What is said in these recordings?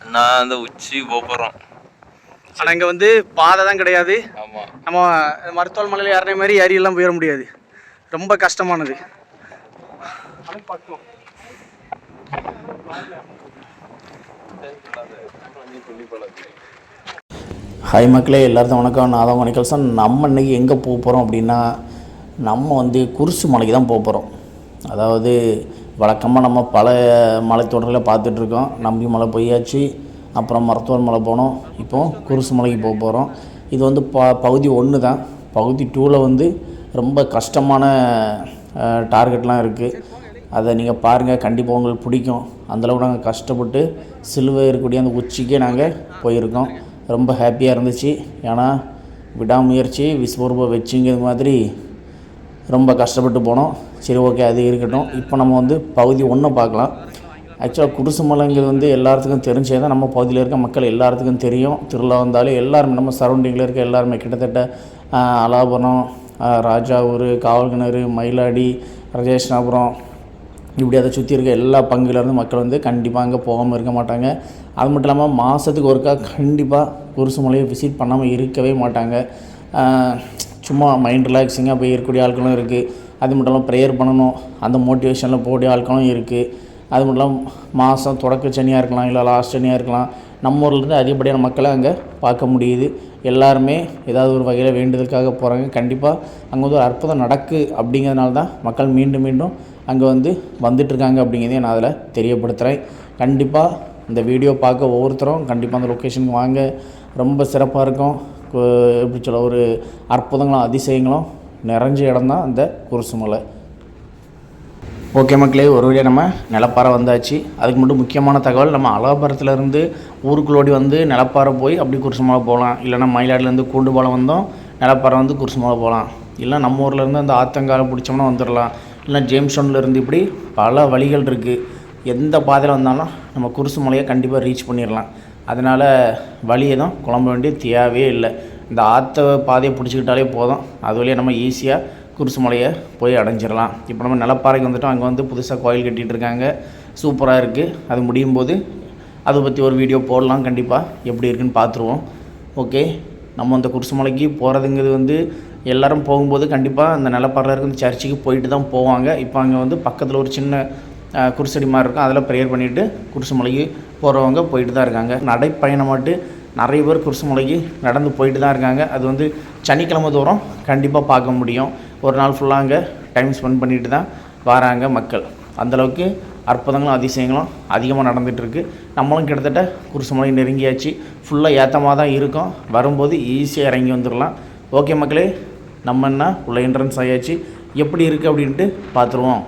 நான் அந்த உச்சி போகிறோம். ஆனால் இங்கே வந்து பாதை தான் கிடையாது. நம்ம மருத்துவ மலையில் ஏறின மாதிரி ஏரியெல்லாம் போயிட முடியாது, ரொம்ப கஷ்டமானது. ஹாய் மக்களே, எல்லாருக்கும் வணக்கம். நான் தான் வணக்கம். நம்ம இன்றைக்கி எங்கே போக போகிறோம் அப்படின்னா, நம்ம வந்து குருசு மலைக்கு தான் போக போகிறோம். அதாவது வழக்கமாக நம்ம பல மலைத்தொடரில் பார்த்துட்ருக்கோம். நம்பி மலை போயாச்சு, அப்புறம் மருத்துவர் மலை போனோம், இப்போது குருசு மலைக்கு போக போகிறோம். இது வந்து பகுதி 1 தான். பகுதி 2ல் வந்து ரொம்ப கஷ்டமான டார்கெட்லாம் இருக்குது. அதை நீங்கள் பாருங்கள், கண்டிப்பாக உங்களுக்கு பிடிக்கும். அந்தளவுக்கு நாங்கள் கஷ்டப்பட்டு சிலுவை இருக்கக்கூடிய அந்த உச்சிக்கே நாங்கள் போயிருக்கோம். ரொம்ப ஹாப்பியாக இருந்துச்சு. ஏன்னா விடாமுயற்சி விஸ்வரூப வெற்றிங்கிறது மாதிரி ரொம்ப கஷ்டப்பட்டு போனோம். சரி, ஓகே, அது இருக்கட்டும். இப்போ நம்ம வந்து பகுதி 1 பார்க்கலாம். ஆக்சுவலாக குருசு மலைங்கிறது வந்து எல்லாத்துக்கும் தெரிஞ்சே தான். நம்ம பகுதியில் இருக்க மக்கள் எல்லாத்துக்கும் தெரியும். திருவிழா வந்தாலும் எல்லாருமே, நம்ம சரௌண்டிங்கில் இருக்க எல்லாருமே கிட்டத்தட்ட அலாபுரம், ராஜாவூர், காவல்கிணறு, மயிலாடி, ராஜேஷ்னாபுரம், இப்படி அதை சுற்றி இருக்க எல்லா பங்குலேருந்து மக்கள் வந்து கண்டிப்பாக அங்கே போகாமல் இருக்க மாட்டாங்க. அது மட்டும் இல்லாமல் மாதத்துக்கு ஒருக்கா கண்டிப்பாக குருசு மலையை விசிட் பண்ணாமல் இருக்கவே மாட்டாங்க. சும்மா மைண்ட் ரிலாக்ஸிங்காக போய் இருக்கக்கூடிய ஆட்களும் இருக்குது. அது மட்டும் இல்லாமல் ப்ரேயர் பண்ணணும், அந்த மோட்டிவேஷனில் போகக்கூடிய ஆட்களும் இருக்குது. அது மட்டும் இல்லாமல் மாதம் தொடக்க சனியாக இருக்கலாம், இல்லை லாஸ்ட் சனியாக இருக்கலாம், நம்ம ஊர்லேருந்து அதிகப்படியான மக்களை அங்கே பார்க்க முடியுது. எல்லாருமே ஏதாவது ஒரு வகையில் வேண்டுதலுக்காக போகிறாங்க. கண்டிப்பாக அங்கே வந்து ஒரு அற்புதம் நடக்குது. அப்படிங்கிறதுனால தான் மக்கள் மீண்டும் மீண்டும் அங்கே வந்து வந்துட்டுருக்காங்க அப்படிங்கிறதையும் நான் அதில் தெரியப்படுத்துகிறேன். கண்டிப்பாக இந்த வீடியோ பார்க்க ஒவ்வொருத்தரும் கண்டிப்பாக அந்த லொக்கேஷனுக்கு வாங்க. ரொம்ப சிறப்பாக இருக்கும். எப்படி சொல்ல, ஒரு அற்புதங்களும் அதிசயங்களும் நிறைஞ்ச இடம் தான் அந்த குருசு மலை. ஓகே மக்களே, ஒரு வழியாக நம்ம நிலப்பாறை வந்தாச்சு. அதுக்கு மட்டும் முக்கியமான தகவல், நம்ம அலாபுரத்துலேருந்து ஊருக்குள்ளோடி வந்து நிலப்பாறை போய் அப்படி குருசு மலை போகலாம். இல்லைனா மயிலாடிலேருந்து கூண்டுபாலம் வந்தோம், நிலப்பாறை வந்து குருசு மலை போகலாம். இல்லை நம்ம ஊர்லேருந்து அந்த ஆத்தங்காலை பிடிச்சோம்னா வந்துடலாம். இல்லைனா ஜேம்ஸ்டவுன்லேருந்து இப்படி பல வழிகள் இருக்குது. எந்த பாதையில் வந்தாலும் நம்ம குருசு மலையை கண்டிப்பாக ரீச் பண்ணிடலாம். அதனால் வழியை தான் குழம்ப வேண்டிய தேவையே இல்லை. இந்த ஆற்ற பாதையை பிடிச்சிக்கிட்டாலே போதும், அது வழியாக நம்ம ஈஸியாக குருசு மலையை போய் அடைஞ்சிடலாம். இப்போ நம்ம நிலப்பாறைக்கு வந்துவிட்டோம். அங்கே வந்து புதுசாக கோயில் கட்டிகிட்டு இருக்காங்க, சூப்பராக இருக்குது. அது முடியும் போது அதை பற்றி ஒரு வீடியோ போடலாம். கண்டிப்பாக எப்படி இருக்குன்னு பார்த்துருவோம். ஓகே, நம்ம அந்த குருசு மலைக்கு போகிறதுங்கிறது வந்து எல்லோரும் போகும்போது கண்டிப்பாக அந்த நிலப்பாறையில் இருக்க இந்த சர்ச்சுக்கு போயிட்டு தான் போவாங்க. இப்போ அங்கே வந்து பக்கத்தில் ஒரு சின்ன குருசடி மாதிரி இருக்கும், அதில் ப்ரேயர் பண்ணிவிட்டு குருசு மலைக்கு போகிறவங்க போயிட்டு தான் இருக்காங்க. நடைப்பயணமாட்டு நிறைய பேர் குருசு மலைக்கு நடந்து போயிட்டு தான் இருக்காங்க. அது வந்து சனிக்கிழமை தோறும் கண்டிப்பாக பார்க்க முடியும். ஒரு நாள் ஃபுல்லாக அங்கே டைம் ஸ்பெண்ட் பண்ணிட்டு தான் வராங்க மக்கள். அந்தளவுக்கு அற்புதங்களும் அதிசயங்களும் அதிகமாக நடந்துகிட்ருக்கு. நம்மளும் கிட்டத்தட்ட குருசு மலை நெருங்கியாச்சு. ஃபுல்லாக ஏற்றமாக தான் இருக்கும். வரும்போது ஈஸியாக இறங்கி வந்துடலாம். ஓகே மக்களே, நம்ம என்ன உள்ள என்ட்ரன்ஸ் ஆகியாச்சு. எப்படி இருக்குது அப்படின்ட்டு பார்த்துருவோம்.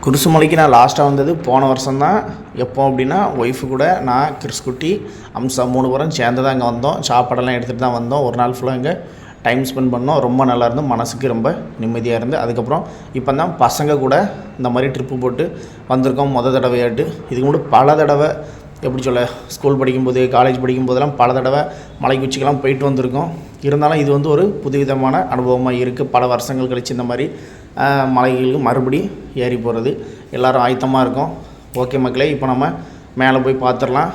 குருசு மலைக்கு நான் லாஸ்ட்டாக வந்தது போன வருஷம் தான். எப்போ அப்படின்னா ஒய்ஃபு கூட நான், கிறிஸ்குட்டி, அம்சா 3 பேரும் சேர்ந்து தான் அங்கே வந்தோம். சாப்பாடெல்லாம் எடுத்துகிட்டு தான் வந்தோம். ஒரு நாள் ஃபுல்லாக இங்கே டைம் ஸ்பெண்ட் பண்ணோம். ரொம்ப நல்லா இருந்து, மனசுக்கு ரொம்ப நிம்மதியாக இருந்து. அதுக்கப்புறம் இப்போ தான் பசங்க கூட இந்த மாதிரி ட்ரிப்பு போட்டு வந்திருக்கோம் மொதல் தடவையாட்டு. இதுக்கு முன்னாடி பல தடவை, எப்படி சொல்ல, ஸ்கூல் படிக்கும்போது, காலேஜ் படிக்கும்போதெல்லாம் பல தடவை மலைக்கு உச்சிக்கெல்லாம் போயிட்டு வந்திருக்கோம். இருந்தாலும் இது வந்து ஒரு புதுவிதமான அனுபவமாக இருக்குது. பல வருஷங்கள் கழித்து இந்த மாதிரி மலைகளுக்கு மறுபடி ஏறி போகிறது எல்லோரும் ஆயத்தமாக இருக்கும். ஓகே மக்களே, இப்போ நம்ம மேலே போய் பார்த்துடலாம்.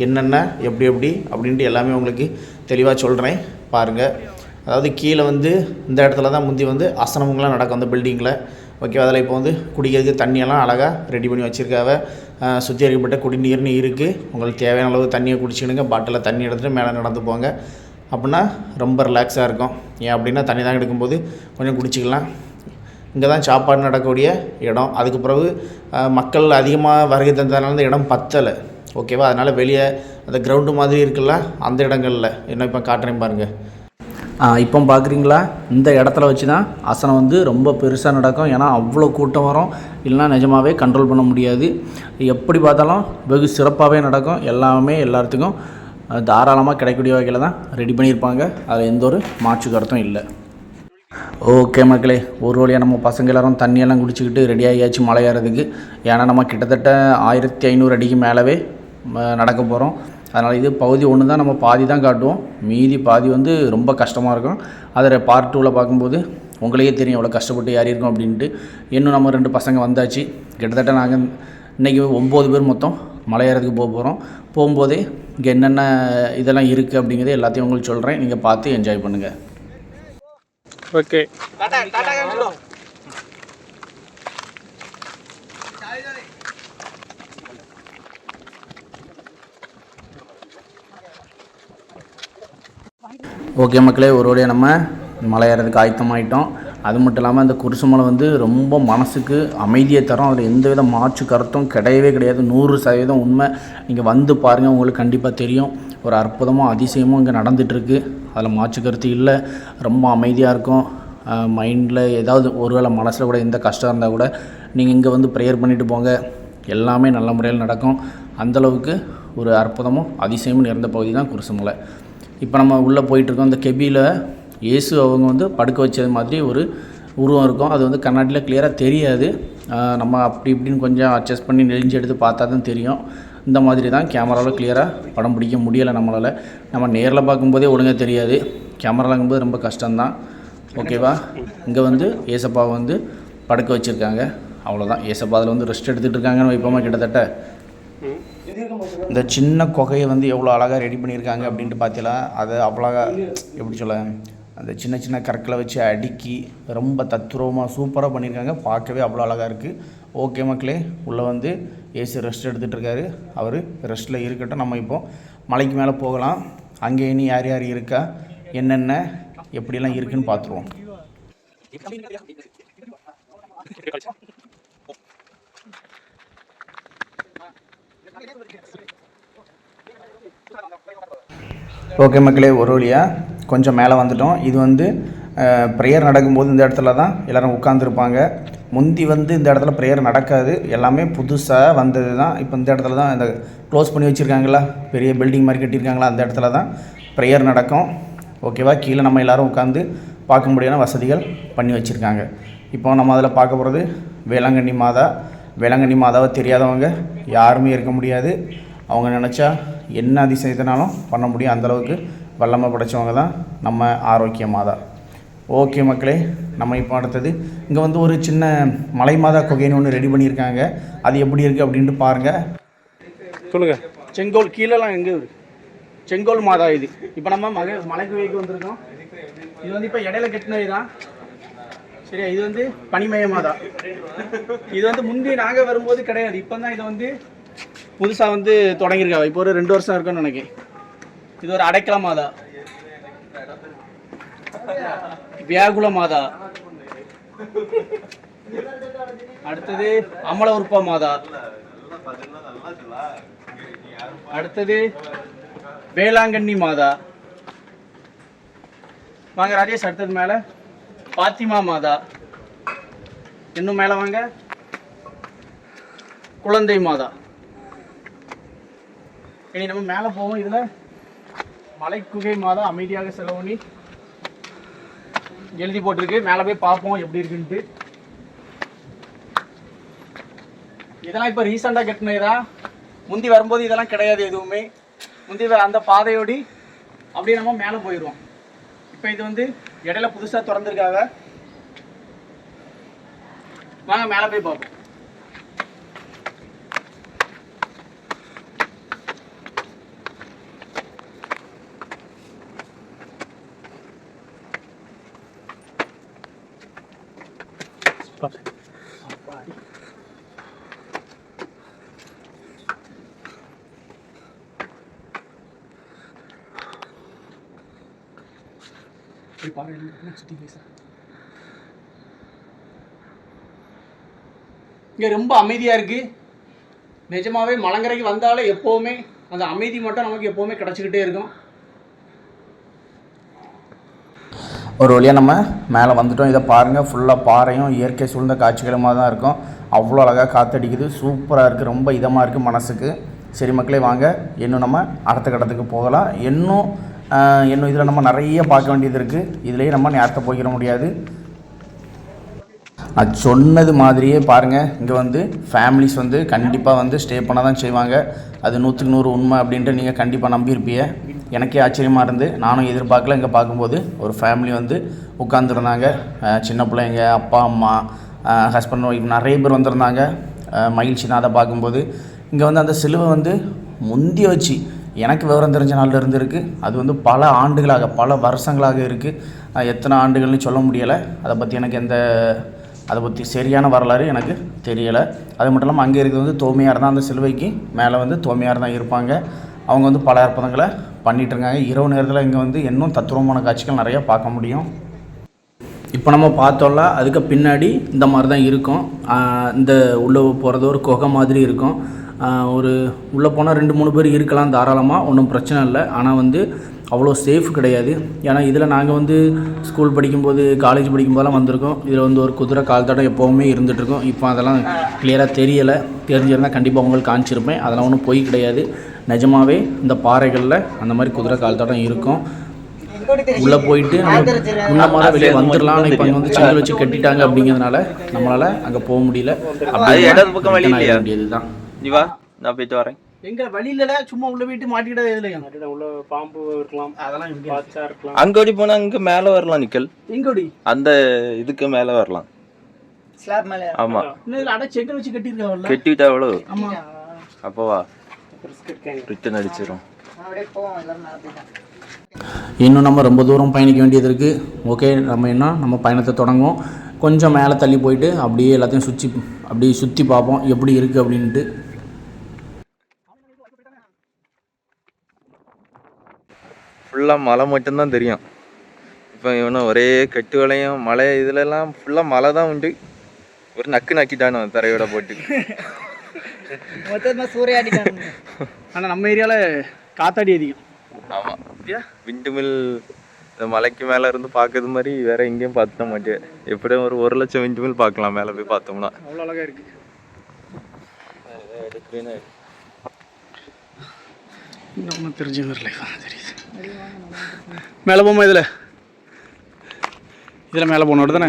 என்னென்ன எப்படி அப்படின்ட்டு எல்லாமே உங்களுக்கு தெளிவாக சொல்கிறேன், பாருங்கள். அதாவது கீழே வந்து இந்த இடத்துல தான் முந்தி வந்து அசனமுங்கெலாம் நடக்கும் அந்த பில்டிங்கில். ஓகே, அதில் இப்போ வந்து குடிக்கிறதுக்கு தண்ணியெல்லாம் அழகாக ரெடி பண்ணி வச்சுருக்காங்க. சுத்திகரிக்கப்பட்ட குடிநீர்னு இருக்குது. உங்களுக்கு தேவையான அளவு தண்ணியை குடிச்சிடுங்க. பாட்டிலில் தண்ணி எடுத்துகிட்டு மேலே நடந்து போங்க. அப்படின்னா ரொம்ப ரிலாக்ஸாக இருக்கும். ஏன் அப்படின்னா தண்ணி தான் எடுக்கும்போது கொஞ்சம் குடிச்சிக்கலாம். இங்கே தான் சாப்பாடு நடக்கக்கூடிய இடம். அதுக்கு பிறகு மக்கள் அதிகமாக வருகை தந்ததுனால இந்த இடம் பத்தலை. ஓகேவா, அதனால் வெளியே அந்த கிரவுண்டு மாதிரி இருக்குல்ல, அந்த இடங்களில் என்ன இப்போ காட்டுறேன் பாருங்கள். இப்போ பார்க்குறீங்களா, இந்த இடத்துல வச்சு தான் அசனம் வந்து ரொம்ப பெருசாக நடக்கும். ஏன்னா அவ்வளோ கூட்டம் வரும், இல்லைனா நிஜமாகவே கண்ட்ரோல் பண்ண முடியாது. எப்படி பார்த்தாலும் வெகு சிறப்பாகவே நடக்கும். எல்லாமே எல்லாத்துக்கும் தாராளமாக கிடைக்கக்கூடிய வகையில் தான் ரெடி பண்ணியிருப்பாங்க. அதில் எந்த ஒரு மாற்று கருத்தும் இல்லை. ஓகே மக்களே, ஒரு வழியாக நம்ம பசங்க எல்லோரும் தண்ணியெல்லாம் குடிச்சிக்கிட்டு ரெடி ஆகியாச்சு மலை ஏறதுக்கு. ஏன்னா நம்ம கிட்டத்தட்ட 1500 அடிக்கு மேலவே நடக்க போகிறோம். அதனால் இது பகுதி 1 தான். நம்ம பாதி தான் காட்டுவோம், மீதி பாதி வந்து ரொம்ப கஷ்டமாக இருக்கும். அதில் பார்ட் 2ல் பார்க்கும்போது உங்களுக்கே தெரியும் எவ்வளோ கஷ்டப்பட்டு ஏறி இருக்கோம் அப்படின்ட்டு. இன்னும் நம்ம 2 பசங்க வந்தாச்சு. கிட்டத்தட்ட நாங்கள் இன்றைக்கி 9 பேர் மொத்தம் மலை ஏறதுக்கு போகிறோம். போகும்போதே இங்கே என்னென்ன இதெல்லாம் இருக்குது அப்படிங்கிறது எல்லாத்தையும் உங்களுக்கு சொல்கிறேன். நீங்கள் பார்த்து என்ஜாய் பண்ணுங்கள். ஓகே. ஓகே மக்களே, ஒரு வழியாக நம்ம மலை ஏறதுக்கு ஆயத்தமாயிட்டோம். அது மட்டும் இல்லாமல் அந்த குருசு மலை வந்து ரொம்ப மனசுக்கு அமைதியை தரும். அதில் எந்தவித மாற்று கருத்தும் கிடையவே கிடையாது. 100% உண்மை. நீங்கள் வந்து பாருங்கள், உங்களுக்கு கண்டிப்பாக தெரியும். ஒரு அற்புதமும் அதிசயமும் இங்கே நடந்துகிட்ருக்கு. அதில் மாற்று கருத்து இல்லை. ரொம்ப அமைதியாக இருக்கும். மைண்டில் ஏதாவது ஒருவேளை மனசில் கூட எந்த கஷ்டம் இருந்தால் கூட நீங்கள் இங்கே வந்து ப்ரேயர் பண்ணிவிட்டு போங்க, எல்லாமே நல்ல முறையில் நடக்கும். அந்தளவுக்கு ஒரு அற்புதமும் அதிசயமும் நிறைந்த பகுதி தான் குருசு மலை. இப்போ நம்ம உள்ளே போயிட்டுருக்கோம். இந்த கெபியில் இயேசு அவங்க வந்து படுக்க வச்சது மாதிரி ஒரு உருவம் இருக்கும். அது வந்து கண்ணாடியில் கிளியராக தெரியாது. நம்ம அப்படி இப்படின்னு கொஞ்சம் அட்ஜஸ்ட் பண்ணி நெளிஞ்சு எடுத்து பார்த்தா தான் தெரியும். இந்த மாதிரி தான் கேமராவில் கிளியராக படம் பிடிக்க முடியலை நம்மளால். நம்ம நேரில் பார்க்கும்போதே ஒழுங்காக தெரியாது, கேமராலாங்கும்போது ரொம்ப கஷ்டம்தான். ஓகேவா? இங்கே வந்து ஏசப்பாவை வந்து படுக்க வச்சுருக்காங்க, அவ்வளோதான். ஏசப்பா அதில் வந்து ரெஸ்ட் எடுத்துகிட்டு இருக்காங்கன்னு வைப்போமா. கிட்டத்தட்ட இந்த சின்ன குகையை வந்து எவ்வளோ அழகாக ரெடி பண்ணியிருக்காங்க அப்படின்ட்டு பார்த்தீங்களா. அது அவ்வளோ எப்படி சொல்ல, அந்த சின்ன சின்ன கற்களை வச்சு அடுக்கி ரொம்ப தத்ரூபமாக சூப்பராக பண்ணியிருக்காங்க. பார்க்கவே அவ்வளோ அழகாக இருக்குது. ஓகே மக்களே, உள்ளே வந்து ஏசி ரெஸ்ட் எடுத்துகிட்டு இருக்காரு. அவர் ரெஸ்ட்டில் இருக்கட்டும். நம்ம இப்போ மலைக்கு மேலே போகலாம். அங்கே இனி யார் யார் இருக்கா, என்னென்ன எப்படிலாம் இருக்குன்னு பார்த்துருவோம். ஓகே மக்களே, ஒரு வழியாக கொஞ்சம் மேலே வந்துட்டோம். இது வந்து ப்ரேயர் நடக்கும்போது இந்த இடத்துல தான் எல்லோரும் உட்காந்துருப்பாங்க. முந்தி வந்து இந்த இடத்துல ப்ரேயர் நடக்காது, எல்லாமே புதுசாக வந்தது தான். இப்போ இந்த இடத்துல தான் இந்த க்ளோஸ் பண்ணி வச்சுருக்காங்களா, பெரிய பில்டிங் மாதிரி கட்டியிருக்காங்களா, அந்த இடத்துல தான் ப்ரேயர் நடக்கும். ஓகேவா? கீழே நம்ம எல்லோரும் உட்காந்து பார்க்க முடியாத வசதிகள் பண்ணி வச்சுருக்காங்க. இப்போ நம்ம அதில் பார்க்க போகிறது வேளாங்கண்ணி மாதா. வேளாங்கண்ணி மாதாவை தெரியாதவங்க யாருமே இருக்க முடியாது. அவங்க நினச்சா என்ன அதிசயத்தினாலும் பண்ண முடியும். அந்தளவுக்கு வல்லமை படைத்தவங்க தான் நம்ம ஆரோக்கிய மாதா. ஓகே மக்களே, நம்ம இப்போ அடுத்தது இங்கே வந்து ஒரு சின்ன மலை மாதா குகைன்னு ஒன்று ரெடி பண்ணியிருக்காங்க. அது எப்படி இருக்குது அப்படின்ட்டு பாருங்கள். சொல்லுங்கள். செங்கோல் கீழெல்லாம் எங்கே இருக்குது? செங்கோல் மாதா இது. இப்போ நம்ம மலை குகைக்கு வந்திருக்கோம். இது வந்து இப்போ இடையில கட்டினது தான், சரியா? இது வந்து பனிமய மாதா. இது வந்து முந்தி நாங்கள் வரும்போது கிடையாது, இப்போ தான் இதை வந்து புதுசாக வந்து தொடங்கியிருக்காங்க. இப்போ ஒரு 2 வருஷம் இருக்குன்னு நினைக்கிறேன். இது ஒரு அடைக்கல மாதா, வியாகுல மாதா, அடுத்தது அமல உற்ப மாதா, அடுத்தது வேளாங்கண்ணி மாதா. வாங்க ராஜேஷ், அடுத்தது மேலே பாத்திமா மாதா. இன்னும் மேலே வாங்க, குழந்தை மாதா. இனி நம்ம மேலே போவோம். இதில் மலைக்குகை மாதா அமைதியாக செலவணி எழுதி போட்டிருக்கு. மேலே போய் பார்ப்போம் எப்படி இருக்குன்ட்டு. இதெல்லாம் இப்போ ரீசெண்டாக கட்டினதா. முந்தி வரும்போது இதெல்லாம் கிடையாது எதுவுமே. முந்தி அந்த பாதையோடி அப்படியே நம்ம மேலே போயிடுவோம். இப்போ இது வந்து இடையில புதுசாக திறந்துருக்காங்க. வாங்க மேலே போய் பார்ப்போம். இங்கே ரொம்ப அமைதியாக இருக்குது. நிஜமாவே மலங்கரைக்கு வந்தாலே எப்போவுமே அந்த அமைதி மட்டும் நமக்கு எப்போவுமே கிடச்சிக்கிட்டே இருக்கும். ஒரு வழியாக நம்ம மேலே வந்துட்டோம். இதை பாருங்கள், ஃபுல்லாக பாறையும் இயற்கை சூழ்ந்த காட்சிகளுமாக தான் இருக்கும். அவ்வளோ அழகாக காற்றடிக்குது, சூப்பராக இருக்குது, ரொம்ப இதமாக இருக்குது மனசுக்கு. சரி மக்களே, வாங்க இன்னும் நம்ம அடுத்த கட்டத்துக்கு போகலாம். இன்னும் இதில் நம்ம நிறைய பார்க்க வேண்டியது இருக்குது. இதுலேயே நம்ம நேரத்தை போய்க்கிற முடியாது. நான் சொன்னது மாதிரியே பாருங்கள், இங்கே வந்து ஃபேமிலிஸ் வந்து கண்டிப்பாக வந்து ஸ்டே பண்ண தான் செய்வாங்க. அது 100க்கு 100 உண்மை அப்படின்ட்டு நீங்கள் கண்டிப்பாக நம்பியிருப்பீங்க. எனக்கே ஆச்சரியமாக இருந்து, நானும் எதிர்பார்க்கல. இங்கே பார்க்கும்போது ஒரு ஃபேமிலி வந்து உட்காந்துருந்தாங்க. சின்ன பிள்ளைங்க, அப்பா அம்மா, ஹஸ்பண்ட் ஒய்ஃப் நிறைய பேர் வந்திருந்தாங்க. மகிழ்ச்சி தான் அதை பார்க்கும்போது. இங்கே வந்து அந்த சிலுவை வந்து முந்திய வச்சு எனக்கு விவரம் தெரிஞ்ச நாளில் இருந்து இருக்குது. அது வந்து பல ஆண்டுகளாக பல வருஷங்களாக இருக்குது. எத்தனை ஆண்டுகள்னு சொல்ல முடியலை. அதை பற்றி சரியான வரலாறு எனக்கு தெரியலை. அது மட்டும் இல்லாமல் அங்கே இருக்கிறது வந்து தோமையார் தான். அந்த சிலுவைக்கு மேலே வந்து தோமையார் தான் இருப்பாங்க. அவங்க வந்து பல அற்புதங்களை பண்ணிகிட்ருக்காங்க. இரவு நேரத்தில் இங்கே வந்து இன்னும் தத்துவமான காட்சிகள் நிறையா பார்க்க முடியும். இப்போ நம்ம பார்த்தோம்ல அதுக்கு பின்னாடி இந்த மாதிரி தான் இருக்கும். இந்த உள்ளே போகிறது ஒரு குகை மாதிரி இருக்கும். ஒரு உள்ளே போனால் 2-3 பேர் இருக்கலாம் தாராளமாக, ஒன்றும் பிரச்சனை இல்லை. ஆனால் வந்து அவ்வளோ சேஃப் கிடையாது. ஏன்னா இதில் நாங்கள் வந்து ஸ்கூல் படிக்கும்போது காலேஜ் படிக்கும்போதெல்லாம் வந்திருக்கோம். இதில் வந்து ஒரு குதிரை கால் தடம் எப்போவுமே இருந்துகிட்ருக்கோம். இப்போ அதெல்லாம் கிளியராக தெரியலை. தெரிஞ்சிருந்தால் கண்டிப்பாக உங்களுக்கு காமிச்சிருப்பேன். அதெல்லாம் ஒன்றும் பொய் கிடையாது. நிஜமாகவே இந்த பாறைகளில் அந்த மாதிரி குதிரை கால் தடம் இருக்கும். உள்ளே போயிட்டு நம்ம முன்னமாக தான் வெளியே வந்துடலாம். இப்போ அங்கே வந்து செங்கல் வச்சு கட்டிட்டாங்க அப்படிங்கிறதுனால நம்மளால் அங்கே போக முடியல. இதுதான் நீ வா, நான் போயிட்டு வரேன். எங்க வழியில சும்மா உள்ள போயிட்டு மாட்டிக்கிட்டது எதுல உள்ள பாம்பு இருக்கலாம், அதெல்லாம் இருக்கலாம். அங்கோடி போனா அங்க மேல வரலாம். நிக்கல் எங்கோடி அந்த இதுக்கு மேல வரலாம், ஸ்லாப் மேல. ஆமா, இன்னும் அட செங்கல் வச்சு கட்டிருக்காங்கல்ல, கட்டிட்டா எவ்வளவு. ஆமா, அப்போ வா ரிட்டர்ன் அடிச்சிரும். இன்னும் நம்ம ரொம்ப தூரம் பயணிக்க வேண்டியது இருக்குது. ஓகே, நம்ம பயணத்தை தொடங்குவோம். கொஞ்சம் மேலே தள்ளி போயிட்டு அப்படியே எல்லாத்தையும் அப்படியே சுற்றி பார்ப்போம் எப்படி இருக்குது அப்படின்ட்டு. ஃபுல்லாக மலை மட்டும்தான் தெரியும். இப்போ இவனும் ஒரே கட்டு வளையம் மலை, இதுலலாம் ஃபுல்லாக மலை தான் உண்டு. ஒரு நக்கு நக்கிட்டானு தரையோட போட்டு மொத்தமாக சூறையாடிட்டானு. ஆனால் நம்ம ஏரியாவில் காத்தாடி அதிகம். ஆமாம், விண்டு மில் இந்த மலைக்கு மேலே இருந்து பார்க்கறது மாதிரி வேற எங்கேயும் பார்த்துட மாட்டேன். எப்படியும் ஒரு 1 லட்சம் விண்டு மில் பார்க்கலாம் மேலே போய் பார்த்தோம்னா. அவ்வளோ அழகாக இருக்குது. நம்ம தெரிஞ்சவங்கள தெரியுது. மேலே போமா, இதில் மேலே போனோட தானே.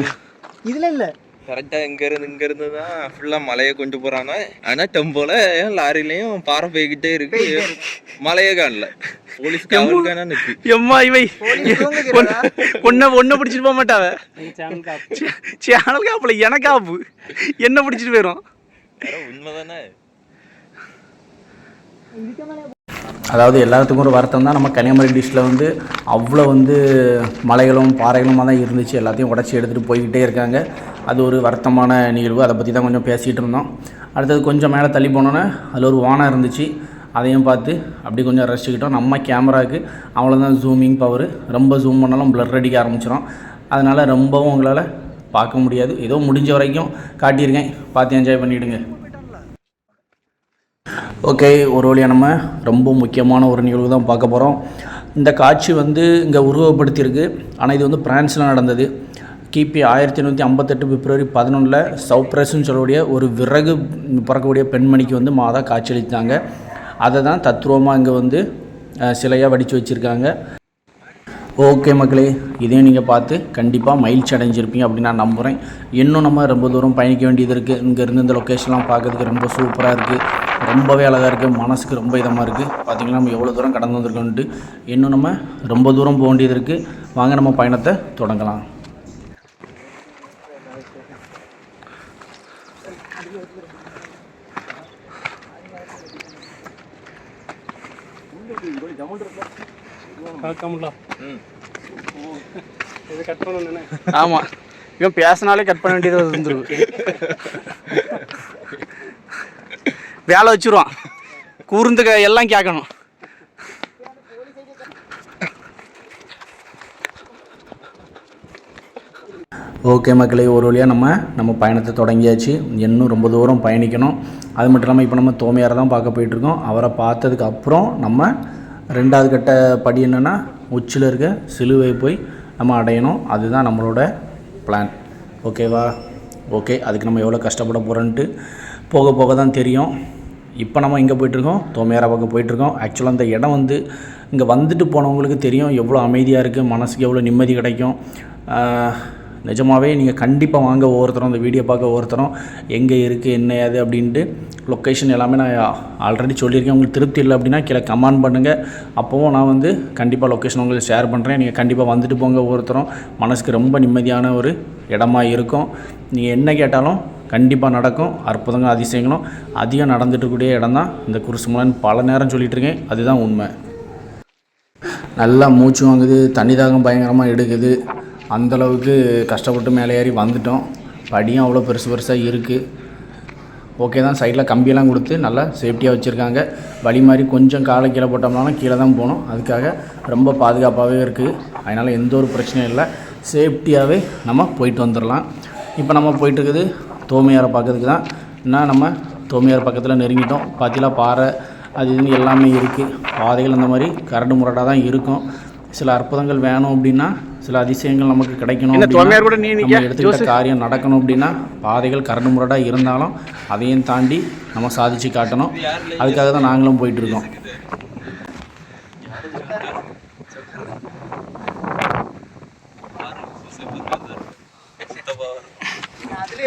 இதில் இல்லை, கரெக்டாக இங்கேருந்து தான் ஃபுல்லாக மலையை கொண்டு போகிறாங்க. ஆனால் டெம்போல லாரிலையும் பாறை போய்கிட்டே இருக்கு, மலையே காணல. போலீஸ் காவலுக்கான நிற்கு. எம்மா இவை ஒன்றை பிடிச்சிட்டு போக மாட்டாவ. சேனல் காப்புல எனக்கு ஆப்பு என்ன பிடிச்சிட்டு போயிடும். உண்மைதானே. அதாவது எல்லாத்துக்கும் ஒரு வருத்தம் தான். நம்ம கன்னியாகுமரி டிஸ்ட்ரிக்டில் வந்து அவ்வளோ வந்து மலைகளும் பாறைகளுமாக தான் இருந்துச்சு. எல்லாத்தையும் உடச்சி எடுத்துகிட்டு போய்கிட்டே இருக்காங்க. அது ஒரு வருத்தமான நிகழ்வு. அதை பற்றி தான் கொஞ்சம் பேசிகிட்டு இருந்தோம். அடுத்தது கொஞ்சம் மேலே தள்ளி போனோன்னே அதில் ஒரு வானம் இருந்துச்சு. அதையும் பார்த்து அப்படி கொஞ்சம் ரசிச்சுக்கிட்டோம். நம்ம கேமராவுக்கு அவ்வளோதான் ஜூமிங் பவர். ரொம்ப ஜூம் பண்ணாலும் பிளர் அடிக்க ஆரம்பிச்சிடும். அதனால் ரொம்பவும் உங்களால் பார்க்க முடியாது. ஏதோ முடிஞ்ச வரைக்கும் காட்டியிருக்கேன், பார்த்து என்ஜாய் பண்ணிவிடுங்க. ஓகே, ஒரு வழியாக நம்ம ரொம்ப முக்கியமான ஒரு நிகழ்வு தான் பார்க்க போகிறோம். இந்த காட்சி வந்து இங்கே உருவப்படுத்தியிருக்கு. ஆனால் இது வந்து பிரான்ஸில் நடந்தது. கிபி 1858 பிப்ரவரி 11 சவுப்ரஸ்ன்னு சொல்லக்கூடிய ஒரு விறகு பிறக்கக்கூடிய பெண்மணிக்கு வந்து மாதா காட்சியளித்தாங்க. அதை தான் தத்ரூபமாக இங்கே வந்து சிலையாக வடித்து வச்சுருக்காங்க. ஓகே மக்களே, இதையும் நீங்கள் பார்த்து கண்டிப்பாக மகிழ்ச்சி அடைஞ்சிருப்பீங்க அப்படின்னு நான் நம்புகிறேன். இன்னும் நம்ம ரொம்ப தூரம் பயணிக்க வேண்டியது இருக்குது. இங்கேருந்து இந்த லொக்கேஷன்லாம் பார்க்கறதுக்கு ரொம்ப சூப்பராக இருக்குது, ரொம்பவே அழகாக இருக்குது, மனசுக்கு ரொம்ப இதமாக இருக்குது. பார்த்திங்கன்னா நம்ம எவ்வளோ தூரம் கடந்து வந்திருக்கோன்ட்டு. இன்னும் நம்ம ரொம்ப தூரம் போக வேண்டியது இருக்குது. வாங்க நம்ம பயணத்தை தொடங்கலாம். ஆமாம், இவன் பேசினாலே கட் பண்ண வேண்டியது வந்துருக்கு. வேலை வச்சுருவான், கூர்ந்து எல்லாம் கேட்கணும். ஓகே மக்களே, ஒரு வழியாக நம்ம பயணத்தை தொடங்கியாச்சு. இன்னும் ரொம்ப தூரம் பயணிக்கணும். அது மட்டும் இல்லாமல் இப்போ நம்ம தோமையாரை தான் பார்க்க போயிட்டுருக்கோம். அவரை பார்த்ததுக்கு அப்புறம் நம்ம 2வது கட்ட படி என்னென்னா உச்சியில் இருக்க சிலுவை போய் நம்ம அடையணும். அதுதான் நம்மளோட பிளான். ஓகேவா? ஓகே, அதுக்கு நம்ம எவ்வளோ கஷ்டப்பட போகிறோன்ட்டு போக போக தான் தெரியும். இப்போ நம்ம இங்கே போயிட்டுருக்கோம், தோமையாரை பார்க்க போயிட்டுருக்கோம். ஆக்சுவலாக அந்த இடம் வந்து இங்கே வந்துட்டு போனவங்களுக்கு தெரியும் எவ்வளோ அமைதியாக இருக்குது, மனசுக்கு எவ்வளோ நிம்மதி கிடைக்கும். நிஜமாகவே நீங்கள் கண்டிப்பாக வாங்க. ஒவ்வொருத்தரும் அந்த வீடியோ பார்க்க ஒவ்வொருத்தரும் எங்கே இருக்குது என்ன ஏது அப்படின்ட்டு லொக்கேஷன் எல்லாமே நான் ஆல்ரெடி சொல்லியிருக்கேன். உங்களுக்கு திருப்தி இல்லை அப்படின்னா கீழே கமெண்ட் பண்ணுங்கள். அப்போவும் நான் வந்து கண்டிப்பாக லொக்கேஷன் உங்களுக்கு ஷேர் பண்ணுறேன். நீங்கள் கண்டிப்பாக வந்துட்டு போங்க. ஒவ்வொருத்தரும் மனசுக்கு ரொம்ப நிம்மதியான ஒரு இடமா இருக்கும். நீங்கள் என்ன கேட்டாலும் கண்டிப்பாக நடக்கும். அற்புதங்களும் அதிசயங்களும் அதிகம் நடந்துட்டுக்கூடிய இடம் தான் இந்த குருசு மலைன்னு பல நேரம் சொல்லிகிட்டு இருக்கேன். அதுதான் உண்மை. நல்லா மூச்சு வாங்குது, தண்ணி தாகம் பயங்கரமாக எடுக்குது. அந்தளவுக்கு கஷ்டப்பட்டு மேலே ஏறி வந்துட்டோம். படியும் அவ்வளோ பெருசாக இருக்குது. ஓகே தான், சைடில் கம்பியெல்லாம் கொடுத்து நல்லா சேஃப்டியாக வச்சுருக்காங்க. வழி மாதிரி கொஞ்சம் காலை கீழே போட்டோம்னாலும் கீழே தான் போகணும். அதுக்காக ரொம்ப பாதுகாப்பாகவே இருக்குது. அதனால் எந்த ஒரு பிரச்சனையும் இல்லை, சேஃப்டியாகவே நம்ம போயிட்டு வந்துடலாம். இப்போ நம்ம போயிட்டுருக்குது தோமையாரை பார்க்கறதுக்கு தான். இன்னும் நம்ம தோமையார் பக்கத்தில் நெருங்கிட்டோம். பார்த்தீங்களா, பாறை அது இதுன்னு எல்லாமே இருக்குது. பாதைகள் அந்த மாதிரி கரடு முரடாக தான் இருக்கும். சில அற்புதங்கள் வேணும் அப்படின்னா, சில அதிசயங்கள் நமக்கு கிடைக்கணும், நம்ம எடுத்துக்கிட்ட காரியம் நடக்கணும் அப்படின்னா பாதைகள் கரடு முரடாக இருந்தாலும் அதையும் தாண்டி நம்ம சாதித்து காட்டணும். அதுக்காக தான் நாங்களும் போயிட்டுருக்கோம்.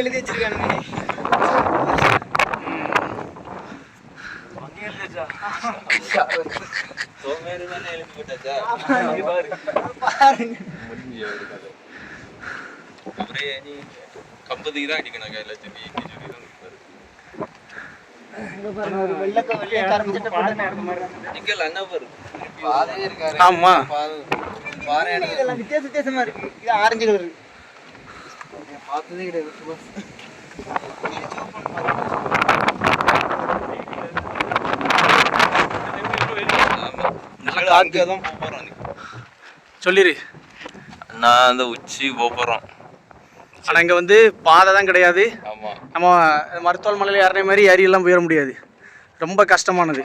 எழுதி வச்சிருக்கானுங்க. வித்தியாசமா இருக்கு. இது ஆரஞ்சு கலர் பார்த்ததே கிடையாது. சொல்லிடு. நான் அந்த உச்சி போகிறோம். ஆனால் இங்கே வந்து பாதை தான் கிடையாது. நம்ம மருத்துவ மலையில் ஏறின மாதிரி ஏரியெல்லாம் போயிட முடியாது. ரொம்ப கஷ்டமானது.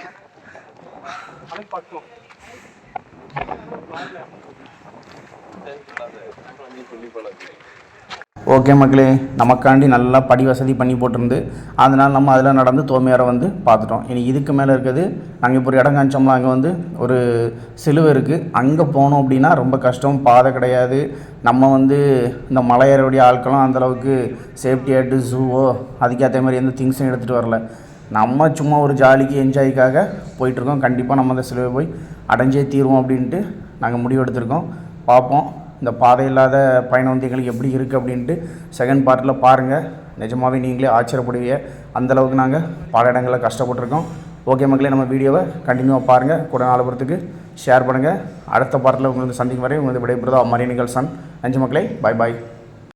ஓகே மக்களே, நமக்காண்டி நல்லா படி வசதி பண்ணி போட்டிருந்து அதனால் நம்ம அதில் நடந்து தோமையாரை வந்து பார்த்துட்டோம். இனி இதுக்கு மேலே இருக்குது, நாங்கள் இப்போ ஒரு இடம் காமிச்சோம்னா அங்கே வந்து ஒரு சிலுவை இருக்குது. அங்கே போனோம் அப்படின்னா ரொம்ப கஷ்டம், பாதை கிடையாது. நம்ம வந்து இந்த மலையேறக்கூடிய ஆட்களும் அந்தளவுக்கு சேஃப்டியாகிட்டு ஜூவோ அதுக்கேற்ற மாதிரி எந்த திங்ஸும் எடுத்துகிட்டு வரல. நம்ம சும்மா ஒரு ஜாலிக்கு என்ஜாய்க்காக போயிட்டுருக்கோம். கண்டிப்பாக நம்ம அந்த சிலுவை போய் அடைஞ்சே தீருவோம் அப்படின்ட்டு நாங்கள் முடிவு எடுத்திருக்கோம். பார்ப்போம் இந்த பாதை இல்லாத பயணம் வந்து எங்களுக்கு எப்படி இருக்குது அப்படின்ட்டு செகண்ட் பார்ட்டில் பாருங்கள். நிஜமாகவே நீங்களே ஆச்சரியப்படுவீங்க. அந்தளவுக்கு நாங்கள் பல இடங்களில் கஷ்டப்பட்டுருக்கோம். ஓகே மக்களே, நம்ம வீடியோவை கண்டினியூவாக பாருங்கள், கூட 4 பேருக்கு ஷேர் பண்ணுங்கள். அடுத்த பார்ட்டில் உங்களுக்கு சந்திக்கும் வரை உங்களுக்கு விடைபெறுதோ மரியனிகல் சன். நன்றி மக்களே, பாய் பாய்.